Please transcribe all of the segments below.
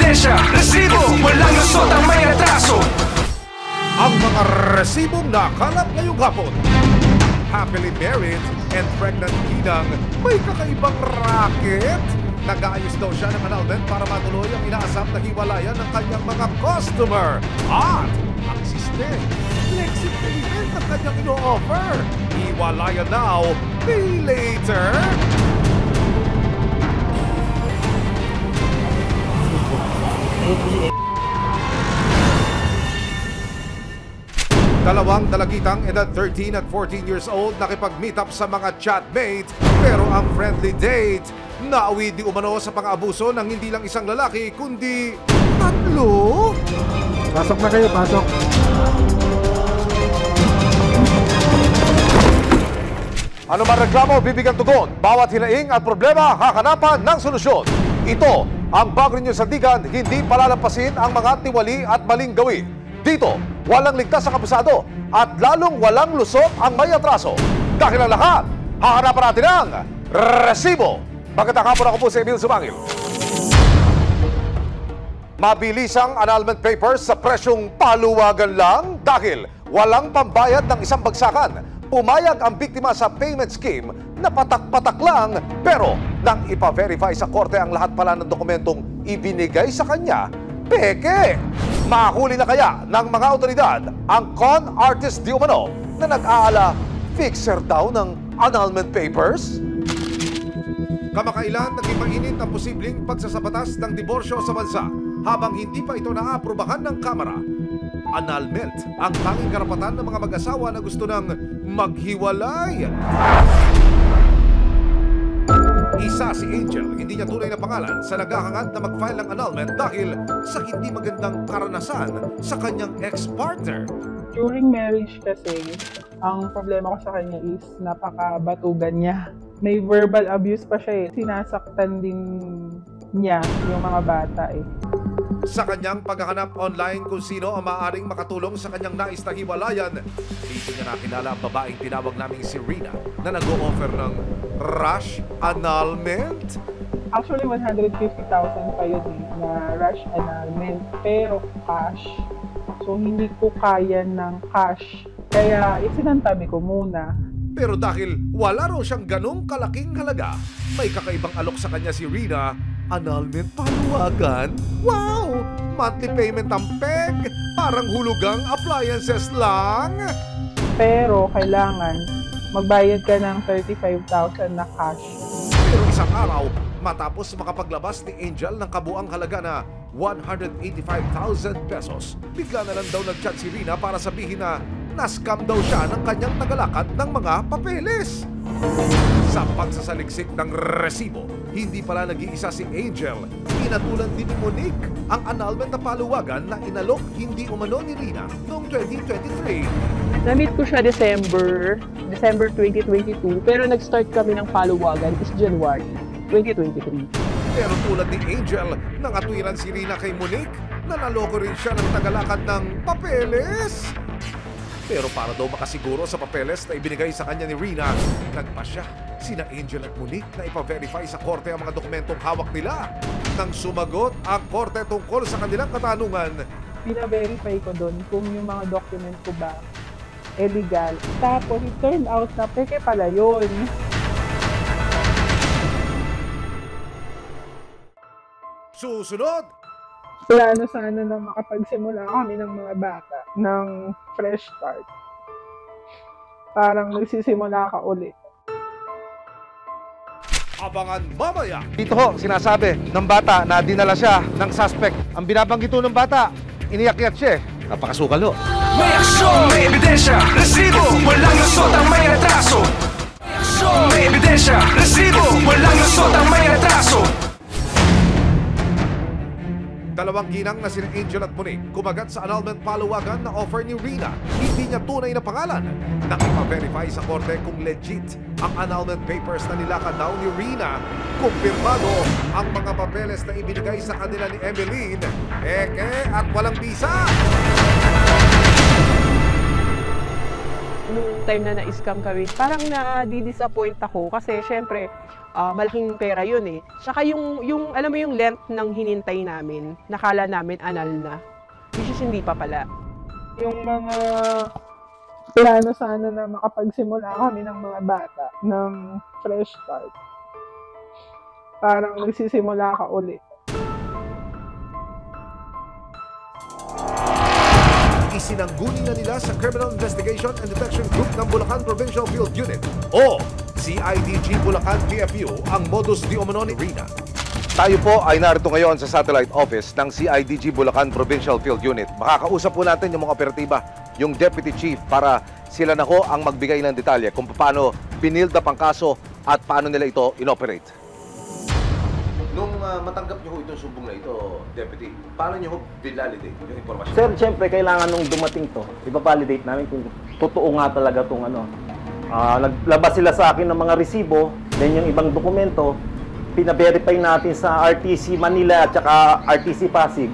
ebidensya, resibo, walang lusot ang may atraso. Ang mga resibong nakalap ngayong hapon. Happily married and pregnant ginang may kakaibang racket. Nag-aayos daw siya ng annulment para matuloy ang inaasam na hiwalayan ng kanyang mga customer. At ang siste, flexi payment ang kanyang ino-offer. Hiwalayan now, pay later. Dalawang dalagitang edad 13 at 14 years old nakipag-meet up sa mga chatmate pero ang friendly date naawi di umano sa pang-abuso ng hindi lang isang lalaki kundi tatlo. Pasok na kayo, pasok. Ano man reklamo, bibigyan tugon. Bawat hinaing at problema, hakanapan ng solusyon. Ito ang bago ninyo sandigan, hindi palalampasin ang mga tiwali at maling gawin. Dito, walang ligtas sa kabusado at lalong walang lusot ang may atraso. Dahil ang lahat, hahanapan natin ang resibo. Magandang hapon, ako po si Emil Sumangil. Mabilisang annulment papers sa presyong paluwagan lang dahil walang pambayad ng isang bagsakan. Pumayag ang biktima sa payment scheme na patak-patak lang pero nang ipa-verify sa korte ang lahat pala ng dokumentong ibinigay sa kanya, peke! Mahuli na kaya ng mga otoridad ang con artist di umano na nag-aala fixer daw ng annulment papers? Kamakailan naging mainit ang posibleng pagsasabatas ng diborsyo sa bansa habang hindi pa ito naaprubahan ng Kamara. Annulment ang tanging karapatan ng mga mag-asawa na gusto ng maghiwalay. Isa si Angel, hindi niya tunay na pangalan sa naghahangad na mag-file ng annulment dahil sa hindi magandang karanasan sa kanyang ex-partner. During marriage kasi, ang problema ko sa kanya is napakabatugan niya. May verbal abuse pa siya eh. Sinasaktan din niya yung mga bata eh. Sa kanyang paghahanap online kung sino ang maaaring makatulong sa kanyang nais na hiwalayan, dito niya nakilala ang babaeng tinawag naming si Rina na nag-o-offer ng rush annulment. Actually, 150,000 pa yun eh, na rush annulment, pero cash. So, hindi ko kaya ng cash. Kaya, isinantabi ko muna. Pero dahil wala raw siyang ganong kalaking halaga, may kakaibang alok sa kanya si Rina. Annulment paluwagan? Wow! Monthly payment ang peg! Parang hulugang appliances lang! Pero kailangan magbayad ka ng 35,000 na cash. Pero isang araw, matapos makapaglabas ni Angel ng kabuang halaga na 185,000 pesos, bigla na lang daw nag-chat si Rina para sabihin na na-scam daw siya ng kanyang tagalakad ng mga papeles. Sa pagsasaliksik ng resibo, hindi pala nag-iisa si Angel. Pinatulan din ni Monique ang annulment na paluwagan na inalok hindi umano ni Rina noong 2023. Na-meet ko siya December 2022, pero nag-start kami ng paluwagan is January 2023. Pero tulad ni Angel, nangatwiran si Rina kay Monique na naloko rin siya ng tagalakad ng papeles. Pero para daw makasiguro sa papeles na ibinigay sa kanya ni Rina, nagpasya sina Angel at Monique na ipa-verify sa korte ang mga dokumentong hawak nila. Nang sumagot ang korte tungkol sa kanilang katanungan, Pina-verify ko doon kung yung mga document ko ba legal. Tapos it turned out na peke pala yun. susunod! Plano sana na makapagsimula kami ng mga bata ng fresh start. Parang nagsisimula ka ulit. Abangan mamaya! Dito ho, sinasabi ng bata na dinala siya ng suspect. Ang binabanggit ho ng bata, iniyak-iyak siya eh. Napakasukal ho. May aksyon, may ebidensya, resibo, walang lusot ang may atraso. May aksyon, may ebidensya, resibo, walang lusot ang may atraso. Dalawang ginang na sina Angel at Monique kumagat sa annulment paluwagan na offer ni Rina. Hindi niya tunay na pangalan. Nakipa-verify sa korte kung legit ang annulment papers na nilakad daw ni Rina. Kumpirmado ang mga papeles na ibinigay sa kanila ni Emeline. Eke at walang bisa. nung time na na-scam kami, parang na-disappoint ako kasi syempre, malaking pera yun eh. Tsaka yung, alam mo yung length ng hinintay namin, nakala namin anal na, which is hindi pa pala. Yung mga plano sana na makapagsimula kami ng mga bata ng fresh start. Parang nagsisimula ka ulit. Isinangguni na nila sa Criminal Investigation and Detection Group ng Bulacan Provincial Field Unit o CIDG Bulacan PFU ang modus di umano ni Rina. Tayo po ay narito ngayon sa satellite office ng CIDG Bulacan Provincial Field Unit. Makakausap po natin yung mga operatiba, yung Deputy Chief, para sila na ho ang magbigay ng detalye kung paano pinild up ang kaso at paano nila ito inoperate. Nung matanggap niyo ho itong sumbong na ito, Deputy, paano niyo ho validate yung impormasyon? Sir, siyempre, kailangan nung dumating to, ipa-validate namin kung totoo nga talaga itong ano. Naglabas sila sa akin ng mga resibo, then yung ibang dokumento, pina-verify natin sa RTC Manila at saka RTC Pasig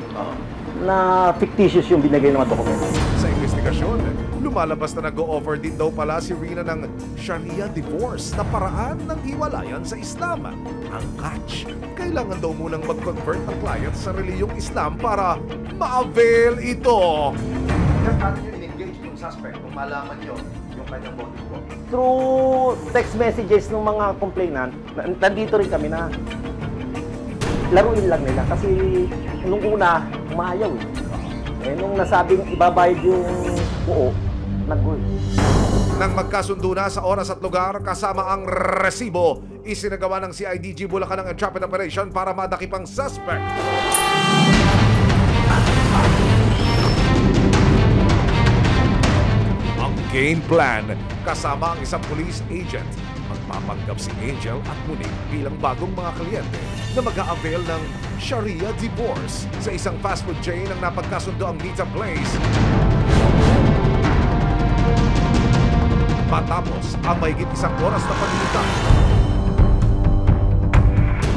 na fictitious yung binigay ng mga dokumento. Sa investigasyon, lumalabas na nag-o-offer din daw pala si Rina ng Sharia divorce na paraan ng hiwalayan sa Islam. Ang catch, kailangan daw munang mag-convert ang client sa reliyong Islam para ma-avail ito. Paano niyo in-engage yung suspect kung malaman niyo yung kanyang motive po? Through text messages ng mga complainant, nandito rin kami na laruin lang nila kasi nung una, umayaw eh. Nung nasabing ibabayad yung buo, nag-goal. Nang magkasundo na sa oras at lugar kasama ang resibo, isinagawa ng CIDG Bulacan ang entrapment operation para madakip ang suspect. Ang game plan kasama ang isang police agent. Magpapanggap si Angel at Monique bilang bagong mga kliyente na mag-a-avail ng Sharia divorce sa isang fast food chain ang napagkasundo ang Pizza Place. Matapos ang mahigit isang oras na paglilitan,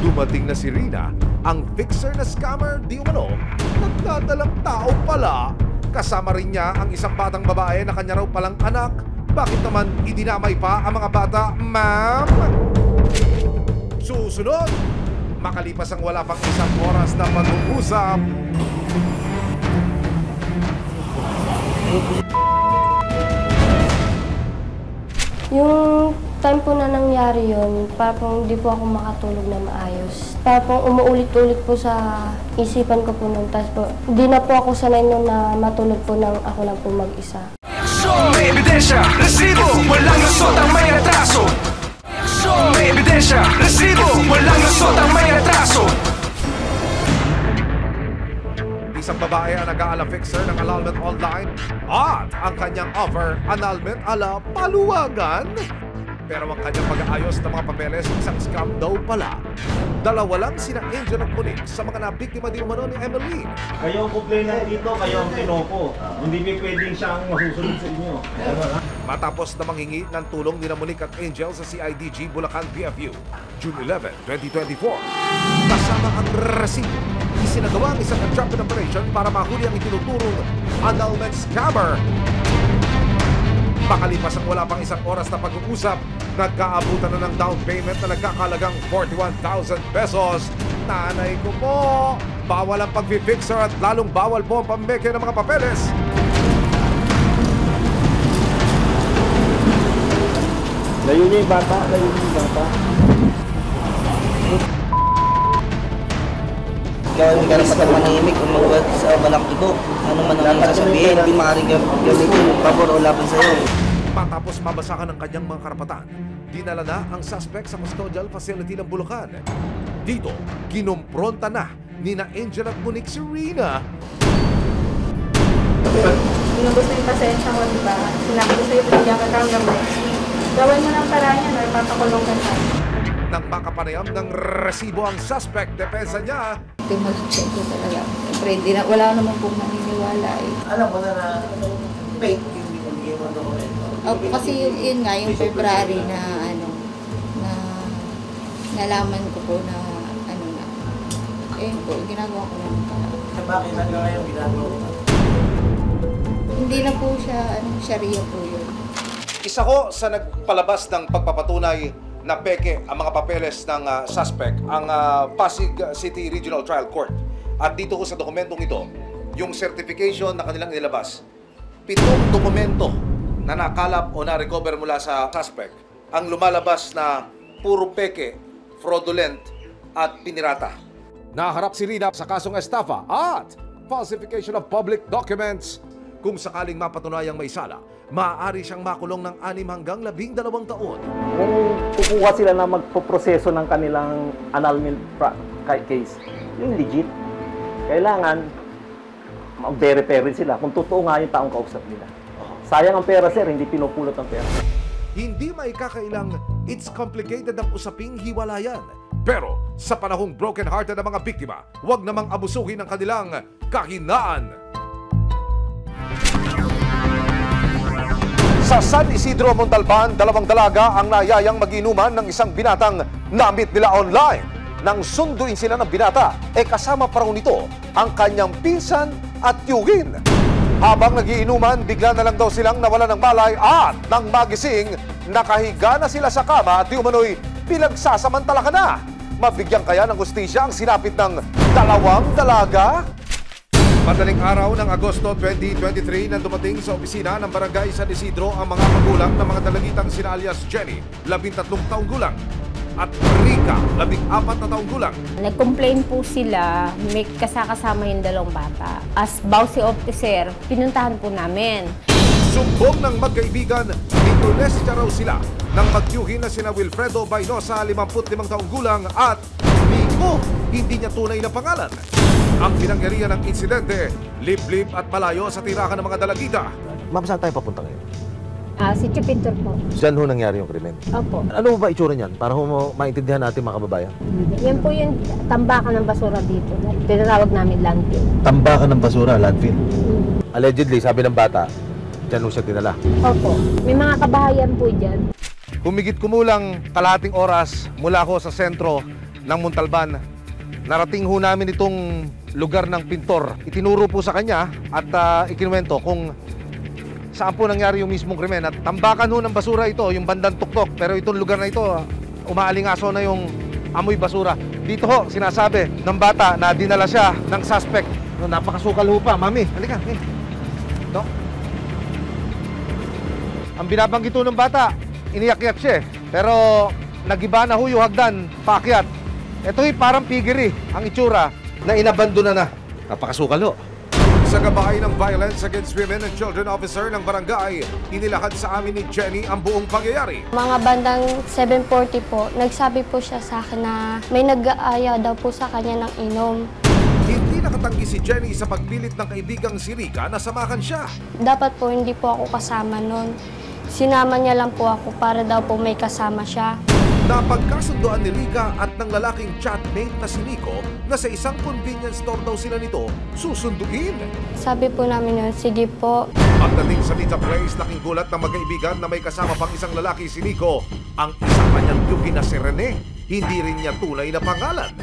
dumating na si Rina, ang fixer na scammer di umano, nagdadalang tao pala. Kasama rin niya ang isang batang babae na kanya raw palang anak. Bakit naman idinamay pa ang mga bata, ma'am? Susunod, makalipas ang wala pang isang oras na pag-uusap, yung time po na nangyari yun, parang hindi po ako makatulog na maayos. Parang umuulit-ulit po sa isipan ko po nun. Tapos po, hindi na po ako sanay nun na matulog po nang ako lang po mag-isa. May ebidensya, resibo, walang lusot ang may atraso. May ebidensya, resibo, walang lusot ang may atraso. isang babae ang nag-aala fixer ng annulment online at ang kanyang offer, annulment ala paluwagan. Pero ang kanyang pag-aayos ng mga papeles, isang scam daw pala. Dalawa lang sina Angel at Monique sa mga nabiktima di umano ni Emmeline. Kayo ang complainant dito, kayo ang pinoko. Hindi may pwedeng siyang masusunod sa inyo. Matapos na manghingi ng tulong ni Monique at Angel sa CIDG Bulacan PFU, June 11, 2024. Kasama ang resibo, isinagawa ang isang entrapment operation para mahuli ang itinuturong annulment scammer. Makalipas ang wala pang isang oras na pag-uusap, nagkaabutan na ng down payment na nagkakalagang 41,000 pesos. Nanay ko po, bawal ang pag-fixer at lalong bawal po ang pambeke ng mga papeles. Layo niyo yung bata, layo niyo yung bata. Ikaw hindi ka naman manahimik kung magwat sa balak ito. Ano man ang sasabihin, hindi maaaring gamitin pabor o laban sa'yo. Matapos mabasakan ng kanyang mga karapatan, dinala na ang suspect sa custodial facility ng Bulacan. Dito, kinumpronta na ni na Angel at Monique si Rina. Inubos na yung pasensya mo, diba? Sinabi ko sa'yo, pinigyan ka hanggang next week. Gawin mo ng paraan yan, or papakulong ka na. Nang makapanayam ng resibo ang suspect, depensa niya. Ito yung mag-check ko talaga. Siyempre, wala naman pong naniniwala eh. Alam mo na fake yung binigay mo dokumento. Kasi yun nga, yung February na na nalaman ko po na po, ginagawa ko naman pala. Bakit hanggang ngayon ginagawa ko? Hindi na po siya, Sharia po yun. Isa ko sa nagpalabas ng pagpapatunay na peke ang mga papeles ng suspect, ang Pasig City Regional Trial Court. At dito ko sa dokumentong ito, yung certification na kanilang nilabas, 7 dokumento na nakalap o na-recover mula sa suspect ang lumalabas na puro peke, fraudulent at pinirata. Naharap si Rina sa kasong estafa at falsification of public documents. Kung sakaling mapatunayang may sala, maaari siyang makulong ng 6 hanggang 12 taon. Kung kukuha sila na magpoproseso ng kanilang annulment case, yung legit, kailangan mag-verify rin sila kung totoo nga yung taong kausap nila. Sayang ang pera, sir, hindi pinupulot ang pera. Hindi maikakailang it's complicated ang usaping hiwalayan. Pero sa panahong broken-hearted ang mga biktima, huwag namang abusuhin ang kanilang kahinaan. Sa San Isidro, Montalban, 2 dalaga ang nayayang mag-inuman ng isang binatang na-meet nila online. Nang sunduin sila ng binata, kasama pa raw nito ang kanyang pinsan at tiyugin. Habang nagiinuman, bigla na lang daw silang nawala ng malay at nang magising, nakahiga na sila sa kama at di umano'y pinagsasamantala na. Mabigyan kaya ng hustisya ang sinapit ng 2 dalaga? Madaling araw ng Agosto 2023 nang dumating sa opisina ng Barangay San Isidro ang mga magulang ng mga dalagitang sina alias Jenny, 13 taong gulang, at Rica, 14 na taong gulang. Nag-complain po sila, may kasama yung 2 bata. As bouncy officer, pinuntahan po namin. Sumbong ng magkaibigan, Nicolestia raw sila nang magyuhin na sina Wilfredo Bainosa, 55 taong gulang, at Nico, hindi niya tunay na pangalan. Ang pinangyarihan ng insidente, liblib at malayo sa tirahan ng mga dalagita. Ma'am, saan tayo papunta ngayon? Si Chipintor po. Diyan ho nangyari yung krimen. Opo. Ano ba itsura niyan? Para ho maintindihan natin mga kababayan. Yan po yung tambakan ng basura dito. Tinatawag namin landfill. Tambakan ng basura, landfill. Allegedly, sabi ng bata, diyan ho siya dinala. Opo. May mga kabahayan po dyan. Humigit kumulang kalahating oras mula ako sa sentro ng Montalban. Narating ho namin itong lugar ng pintor. Itinuro po sa kanya at ikinuwento kung saan po nangyari yung mismong krimen. At tambakan ho ng basura ito, yung bandang tuktok. Pero itong lugar na ito, umaalingaso na yung amoy basura. Dito ho, sinasabi ng bata na dinala siya ng suspect. Napakasukal ho pa. Mami, halika. Ito. Ang binabanggit ho ng bata, iniyak-iyak siya. Pero nagiba na ho yung hagdan, paakyat. Ito'y parang pigiri ang itsura na inabandona na. Napakasukal ho. Sa gabay ng Violence Against Women and Children Officer ng barangay, inilahad sa amin ni Jenny ang buong pangyayari. Mga bandang 7:40 po, nagsabi po siya sa akin na may nag-aaya daw po sa kanya ng inom. Hindi nakatanggi si Jenny sa pagpilit ng kaibigang si Rica na samahan siya. Dapat po hindi po ako kasama nun. Sinama niya lang po ako para daw po may kasama siya. Napagkasundoan ni Rica at ng lalaking chatmate na si Nico na sa isang convenience store daw sila nito susunduin. Sabi po namin yun, sige po. Pagdating sa pizza place, naking gulat ng magkaibigan na may kasama pang isang lalaki si Nico. Ang isang kanyang tiyugin na si Rene, hindi rin niya tunay na pangalan.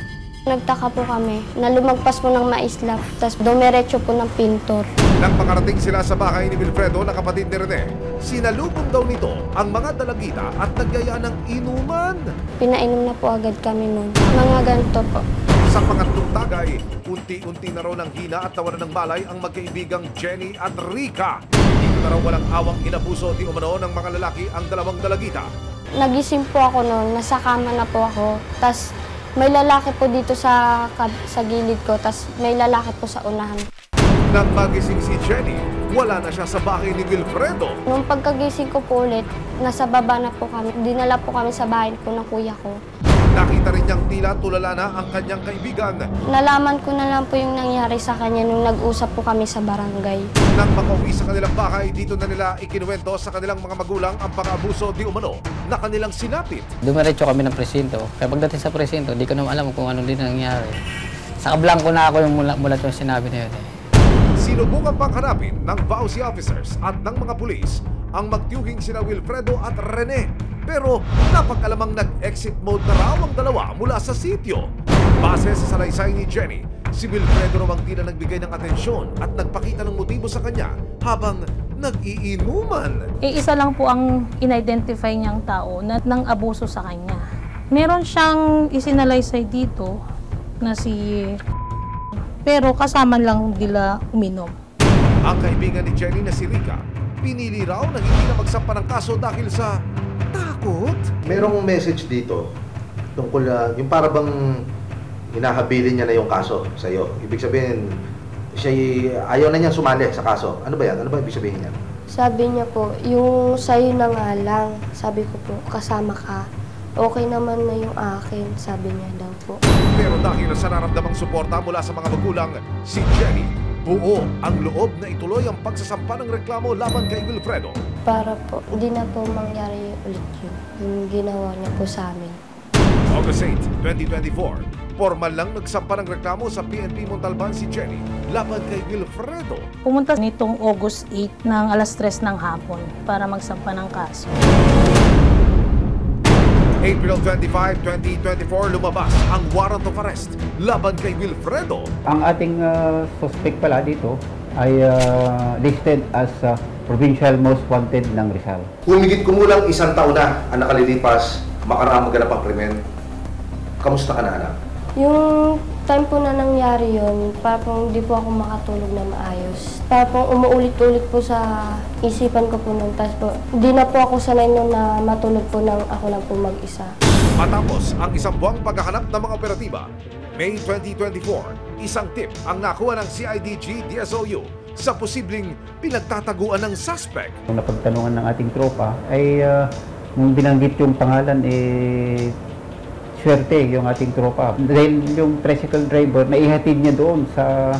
Nagtaka po kami na lumagpas po ng maislap, tapos dumiretso po ng pintor. Nang makarating sila sa bahay ni Wilfredo na kapatid ni Rene, sinalubong daw nito ang mga dalagita at nagyaya ng inuman. Pinainom na po agad kami nun. Mga ganito po. Sa pangatlong tagay, unti-unti na raw ng hina at nawalan ng malay ang magkaibigang Jenny at Rica. Dito na raw walang awang inabuso di umano ng mga lalaki ang 2 dalagita. Nagising po ako noon, nasa kama na po ako. Tapos may lalaki po dito sa gilid ko, tapos may lalaki po sa unahan. Nang magising si Jenny, wala na siya sa bahay ni Wilfredo. Nung pagkagising ko po ulit, nasa baba na po kami. Dinala po kami sa bahay po ng kuya ko. Nakita rin niyang tila tulala na ang kanyang kaibigan. Nalaman ko na lang po yung nangyari sa kanya nung nag-usap po kami sa barangay. Nang makauwi sa kanilang bahay, dito na nila ikinuwento sa kanilang mga magulang ang pang-abuso di umano na kanilang sinapit. Dumiretso kami ng presinto. Kaya pagdating sa presinto, di ko naman alam kung ano din nangyari. Sa kablangko na ako yung mula yung sinabi na yun. Sinubukan pang hanapin ng VAUSI officers at ng mga pulis ang magtiyuhing sina Wilfredo at Rene. Pero napag-alamang nag-exit mode na raw ang dalawa mula sa sitio. Base sa salaysay ni Jenny, si Wilfredo raw ang tila nagbigay ng atensyon at nagpakita ng motibo sa kanya habang nag-iinuman. Isa lang po ang in-identify niyang tao na nang abuso sa kanya. Meron siyang isinalaysay dito na si... pero kasama lang nila uminom. Ang kaibigan ni Jenny na si Rica, pinili raw na hindi na magsampa ng kaso dahil sa takot. Merong message dito tungkol yung para bang hinahabilin niya na yung kaso sa iyo. Ibig sabihin, siya ayaw na niya sumali sa kaso. Ano ba yan? Ano ba ibig sabihin niya? Sabi niya po, yung sa'yo na nga lang. Sabi ko po, kasama ka. Okay naman na yung akin, sabi niya daw po. Pero dahil sa nararamdamang suporta mula sa mga magulang, si Jenny, buo ang loob na ituloy ang pagsasampa ng reklamo laban kay Wilfredo. Para po, hindi na po mangyari ulit yun. Yung ginawa niya po sa amin. August 8, 2024, formal lang nagsampa ng reklamo sa PNP Montalban si Jenny laban kay Wilfredo. Pumunta nitong August 8 ng alas 3 ng hapon para magsampa ng kaso. April 25, 2024, lumabas ang warrant of arrest laban kay Wilfredo. Ang ating suspect pala dito ay listed as Provincial Most Wanted ng Rizal. Humigit kumulang 1 taon na ang nakalilipas makaraang maganap ang krimen. Kamusta ka na, anak? Yung time po na nangyari yun, parang hindi po ako makatulog na maayos. Parang umuulit-ulit po sa isipan ko po nun. Tapos po, hindi na po ako sanay nun na matulog po nang ako lang po mag-isa. Matapos ang isang buwang paghahanap ng mga operatiba, May 2024, isang tip ang nakuha ng CIDG DSOU sa posibleng pinagtataguan ng suspect. Nung napagtanungan ng ating tropa ay nung binanggit yung pangalan swerte yung ating tropa. Dahil yung tricycle driver, naihatid niya doon sa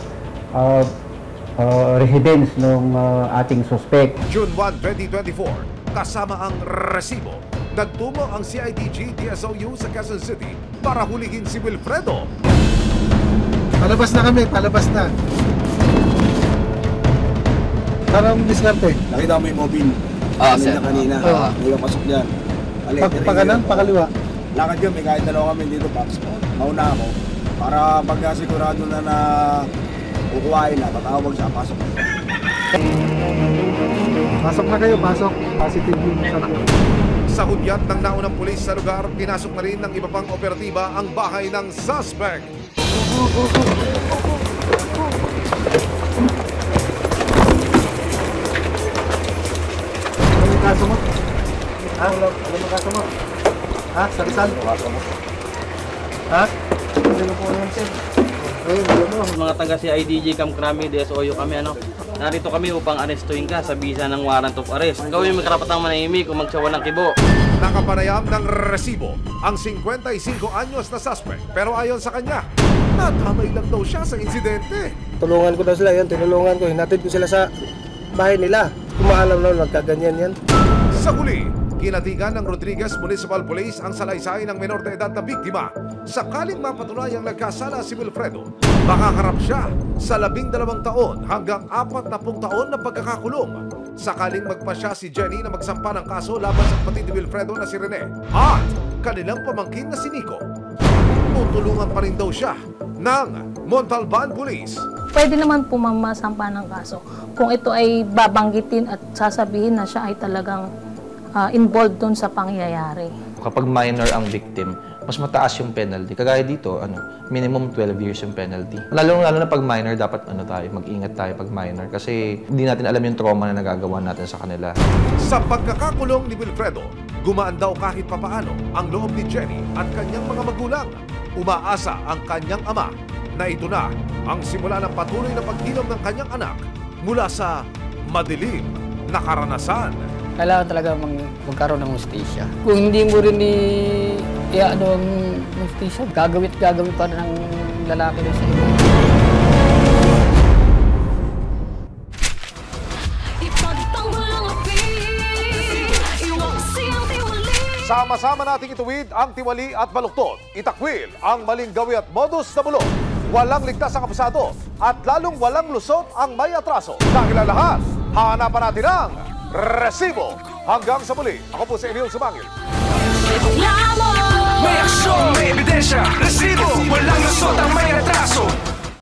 residence ng ating suspect. June 1, 2024, kasama ang resibo, nagtungo ang CIDG DSOU sa Quezon City para hulihin si Wilfredo. Palabas na kami, palabas na. Parang diskarte. Nakita mo yung mobile. Kanina. May pasok dyan. Pagkanan, pakaliwa. Lakad yun, may kahit dalawa kami dito, Paps. Mauna ako. Para pagka sigurado na na kukuhain na, tatawag siya, pasok. Pasok na kayo, pasok. Positive yung sabi. Sa hudyat ng naunang pulis sa lugar, pinasok na rin ng iba pang operatiba ang bahay ng suspect. Ano yung kaso mo? Ano yung kaso mo? Ha? Sa Rizal? Ha? Ano po yan, sir? Mga taga CIDG Camp Crame, DSOU kami, narito kami upang arestuhin ka sa bisa ng warrant of arrest. Gawin mo karapatang manahimik o magsawa ng kibo. Nakapanayam ng resibo ang 55 anyos na suspect, pero ayon sa kanya, nadamay lang daw siya sa insidente. Tulungan ko daw sila yun, tinulungan ko, hinatid ko sila sa bahay nila. Kumaalam na nagkaganyan yan. Sa huli, kinatigan ng Rodriguez Municipal Police ang salaysay ng menor de edad na biktima. Sakaling mapatunayang nagkasala si Wilfredo, makaharap siya sa 12 taon hanggang 40 taon na pagkakakulong. Sakaling magpasya si Jenny na magsampa ng kaso laban sa kapatid ni Wilfredo na si Rene at kanilang pamangkin na si Nico, tutulungan pa rin daw siya ng Montalban Police. Pwede naman po mamasampa ng kaso kung ito ay babanggitin at sasabihin na siya ay talagang involved doon sa pangyayari. Kapag minor ang victim, mas mataas yung penalty. Kagaya dito, minimum 12 years yung penalty. Lalo na pag minor, dapat mag-ingat tayo pag minor kasi hindi natin alam yung trauma na nagagawa natin sa kanila. Sa pagkakakulong ni Wilfredo, gumaan daw kahit papaano ang loob ni Jenny at kanyang mga magulang. Umaasa ang kanyang ama na ito na ang simula ng patuloy na paghilom ng kanyang anak mula sa madilim na karanasan. Kailangan talaga magkaroon ng hustisya. Kung hindi mo rin i-ano ang hustisya, gagawin pa ng lalaki doon sa iba. Sama-sama nating ituwid ang tiwali at baluktot. Itakwil ang maling gawi at modus na bulok. Walang ligtas ang kabisado at lalong walang lusot ang may atraso. Dahil ang lahat, hanapan natin ang resibo. Hanggang sa muli, ako po si Emil Sumangil. May aksyon, may ebidensya, resibo, walang lusot ang may atraso.